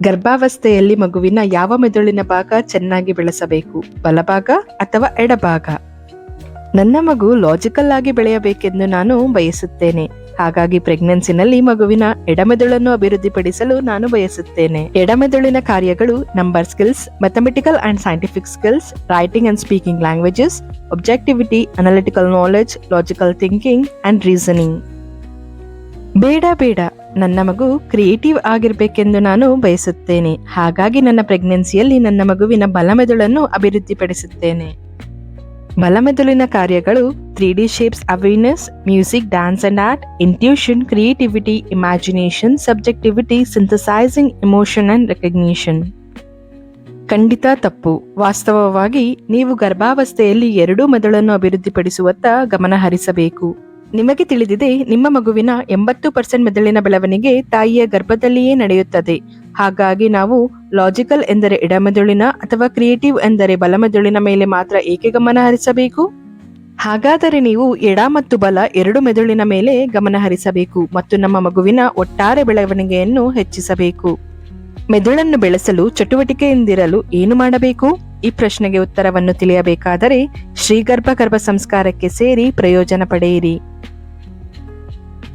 ಗರ್ಭಾವಸ್ಥೆಯಲ್ಲಿ ಮಗುವಿನ ಯಾವ ಮೆದುಳಿನ ಭಾಗ ಚೆನ್ನಾಗಿ ಬೆಳೆಸಬೇಕು, ಬಲಭಾಗ ಅಥವಾ ಎಡಭಾಗ? ನನ್ನ ಮಗು ಲಾಜಿಕಲ್ ಆಗಿ ಬೆಳೆಯಬೇಕೆಂದು ನಾನು ಬಯಸುತ್ತೇನೆ. ಹಾಗಾಗಿ ಪ್ರೆಗ್ನೆನ್ಸಿನಲ್ಲಿ ಮಗುವಿನ ಎಡಮೆದುಳನ್ನು ಅಭಿವೃದ್ಧಿಪಡಿಸಲು ನಾನು ಬಯಸುತ್ತೇನೆ. ಎಡಮೆದುಳಿನ ಕಾರ್ಯಗಳು number skills, mathematical and scientific skills, writing and speaking languages, objectivity, analytical knowledge, logical thinking and reasoning. ಬೇಡ ಬೇಡ, ನನ್ನ ಮಗು ಕ್ರಿಯೇಟಿವ್ ಆಗಿರ್ಬೇಕೆಂದು ನಾನು ಬಯಸುತ್ತೇನೆ. ಹಾಗಾಗಿ ನನ್ನ ಪ್ರೆಗ್ನೆನ್ಸಿಯಲ್ಲಿ ನನ್ನ ಮಗುವಿನ ಬಲಮೆದುಳನ್ನು ಅಭಿವೃದ್ಧಿಪಡಿಸುತ್ತೇನೆ. ಬಲಮೆದುಳಿನ ಕಾರ್ಯಗಳು 3D shapes awareness, music, dance and art, intuition, creativity, imagination, subjectivity, synthesising emotion and recognition. ಖಂಡಿತ ತಪ್ಪು. ವಾಸ್ತವವಾಗಿ ನೀವು ಗರ್ಭಾವಸ್ಥೆಯಲ್ಲಿ ಎರಡೂ ಮೆದುಳನ್ನು ಅಭಿವೃದ್ಧಿಪಡಿಸುವತ್ತ ಗಮನ ಹರಿಸಬೇಕು. ನಿಮಗೆ ತಿಳಿದಿದೆ, ನಿಮ್ಮ ಮಗುವಿನ 80% ಮೆದುಳಿನ ಬೆಳವಣಿಗೆ ತಾಯಿಯ ಗರ್ಭದಲ್ಲಿಯೇ ನಡೆಯುತ್ತದೆ. ಹಾಗಾಗಿ ನಾವು ಲಾಜಿಕಲ್ ಎಂದರೆ ಎಡಮೆದುಳಿನ ಅಥವಾ ಕ್ರಿಯೇಟಿವ್ ಎಂದರೆ ಬಲಮೆದುಳಿನ ಮೇಲೆ ಮಾತ್ರ ಏಕೆ ಗಮನ ಹರಿಸಬೇಕು? ಹಾಗಾದರೆ ನೀವು ಎಡ ಮತ್ತು ಬಲ ಎರಡು ಮೆದುಳಿನ ಮೇಲೆ ಗಮನ ಹರಿಸಬೇಕು ಮತ್ತು ನಮ್ಮ ಮಗುವಿನ ಒಟ್ಟಾರೆ ಬೆಳವಣಿಗೆಯನ್ನು ಹೆಚ್ಚಿಸಬೇಕು. ಮೆದುಳನ್ನು ಬೆಳೆಸಲು ಚಟುವಟಿಕೆಯಿಂದಿರಲು ಏನು ಮಾಡಬೇಕು? ಈ ಪ್ರಶ್ನೆಗೆ ಉತ್ತರವನ್ನು ತಿಳಿಯಬೇಕಾದರೆ ಶ್ರೀಗರ್ಭ ಗರ್ಭ ಸಂಸ್ಕಾರಕ್ಕೆ ಸೇರಿ ಪ್ರಯೋಜನ ಪಡೆಯಿರಿ.